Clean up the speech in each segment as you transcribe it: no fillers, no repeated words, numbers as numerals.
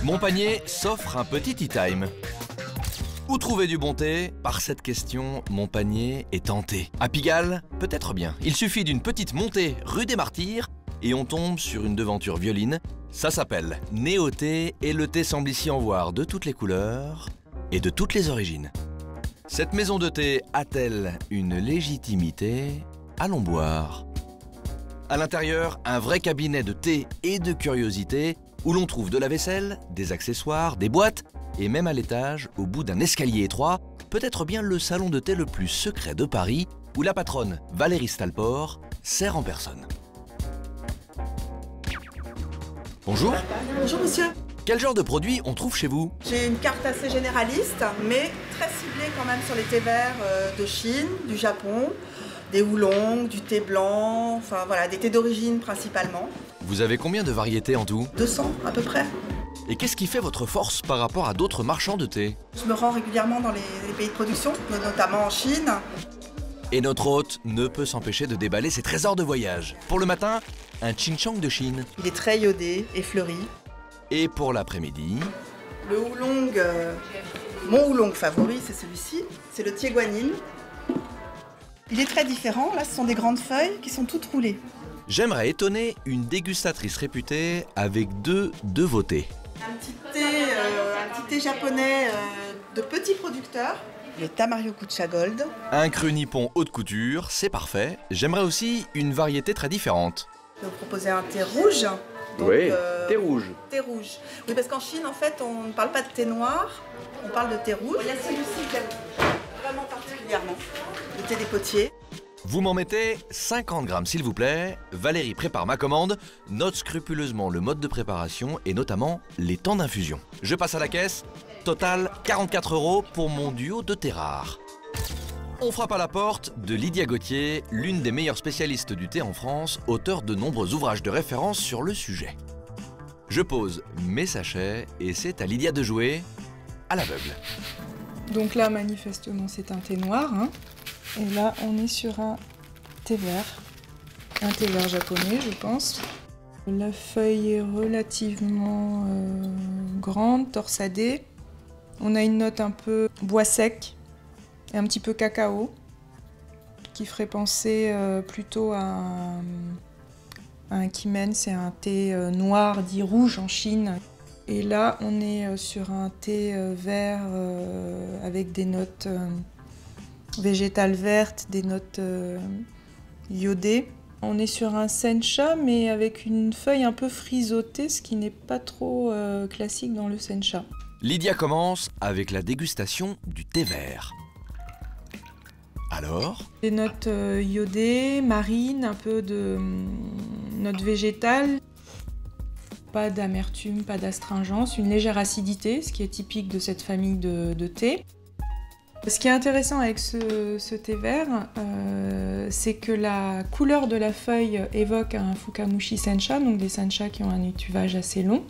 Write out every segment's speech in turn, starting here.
Mon panier s'offre un petit tea time. Où trouver du bon thé? Par cette question, mon panier est tenté. À Pigalle, peut-être bien. Il suffit d'une petite montée rue des Martyrs et on tombe sur une devanture violine. Ça s'appelle Néo-thé et le thé semble ici en voir de toutes les couleurs et de toutes les origines. Cette maison de thé a-t-elle une légitimité? Allons boire. À l'intérieur, un vrai cabinet de thé et de curiosités où l'on trouve de la vaisselle, des accessoires, des boîtes et même à l'étage, au bout d'un escalier étroit, peut-être bien le salon de thé le plus secret de Paris où la patronne Valérie Stalport sert en personne. Bonjour. Bonjour monsieur. Quel genre de produits on trouve chez vous? J'ai une carte assez généraliste, mais très ciblée quand même sur les thés verts de Chine, du Japon, des oolongs, du thé blanc, enfin voilà, des thés d'origine principalement. Vous avez combien de variétés en tout? 200 à peu près. Et qu'est-ce qui fait votre force par rapport à d'autres marchands de thé? Je me rends régulièrement dans les pays de production, notamment en Chine. Et notre hôte ne peut s'empêcher de déballer ses trésors de voyage. Pour le matin, un Ching-Chang de Chine. Il est très iodé et fleuri. Et pour l'après-midi... Le oolong, mon oolong favori, c'est celui-ci. C'est le Tie Guanyin. Il est très différent. Là, ce sont des grandes feuilles qui sont toutes roulées. J'aimerais étonner une dégustatrice réputée avec deux de vos thés. Un petit thé japonais de petits producteurs. Le Tamaryukucha Gold. Un cru nippon haute couture, c'est parfait. J'aimerais aussi une variété très différente. Je vais vous proposer un thé rouge. Donc, oui, thé rouge. Thé rouge. Oui, parce qu'en Chine, en fait, on ne parle pas de thé noir, on parle de thé rouge. Il y a celui-ci que j'aime vraiment particulièrement, le thé des potiers. Vous m'en mettez 50 grammes, s'il vous plaît. Valérie prépare ma commande, note scrupuleusement le mode de préparation et notamment les temps d'infusion. Je passe à la caisse. Total 44 € pour mon duo de thé rare. On frappe à la porte de Lydia Gauthier, l'une des meilleures spécialistes du thé en France, auteure de nombreux ouvrages de référence sur le sujet. Je pose mes sachets et c'est à Lydia de jouer à l'aveugle. Donc là, manifestement, c'est un thé noir. Hein. Et là, on est sur un thé vert. Un thé vert japonais, je pense. La feuille est relativement grande, torsadée. On a une note un peu bois sec et un petit peu cacao, qui ferait penser plutôt à un kimen, c'est un thé noir dit rouge en Chine. Et là, on est sur un thé vert avec des notes végétales vertes, des notes iodées. On est sur un sencha, mais avec une feuille un peu frisotée, ce qui n'est pas trop classique dans le sencha. Lydia commence avec la dégustation du thé vert. Alors? Des notes iodées, marines, un peu de notes végétales. Pas d'amertume, pas d'astringence, une légère acidité, ce qui est typique de cette famille de thé. Ce qui est intéressant avec ce thé vert, c'est que la couleur de la feuille évoque un Fukamushi Sencha, donc des sencha qui ont un étuvage assez long.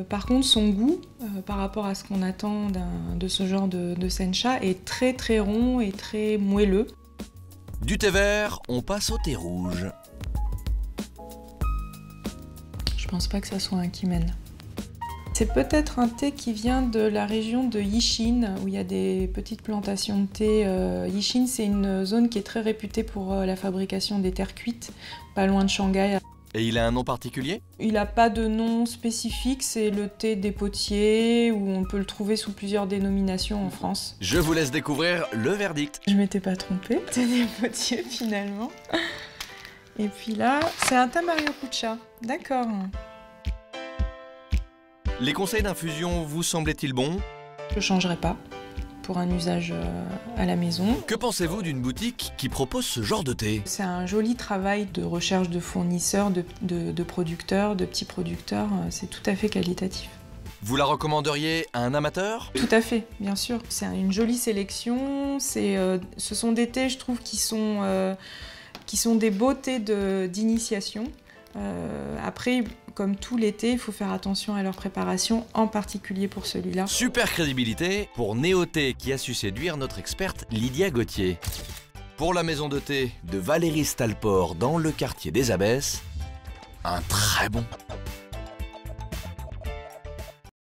Par contre, son goût, par rapport à ce qu'on attend de ce genre de sencha, est très très rond et très moelleux. Du thé vert, on passe au thé rouge. Je pense pas que ça soit un kimen. C'est peut-être un thé qui vient de la région de Yixin, où il y a des petites plantations de thé. Yixin, c'est une zone qui est très réputée pour la fabrication des terres cuites, pas loin de Shanghai. Et il a un nom particulier? Il n'a pas de nom spécifique, c'est le thé des potiers, où on peut le trouver sous plusieurs dénominations en France. Je vous laisse découvrir le verdict. Je m'étais pas trompée, thé des potiers finalement. Et puis là, c'est un Tamaryukucha, d'accord. Les conseils d'infusion vous semblaient-ils bons? Je changerai pas pour un usage à la maison. Que pensez-vous d'une boutique qui propose ce genre de thé? C'est un joli travail de recherche de fournisseurs, de producteurs, de petits producteurs. C'est tout à fait qualitatif. Vous la recommanderiez à un amateur? Tout à fait, bien sûr. C'est une jolie sélection. Ce sont des thés, je trouve, qui sont des beaux thés d'initiation. Après, comme tout les thés, il faut faire attention à leur préparation, en particulier pour celui-là. Super crédibilité pour Néo-thé qui a su séduire notre experte Lydia Gauthier. Pour la maison de thé de Valérie Stalport dans le quartier des Abbesses, un très bon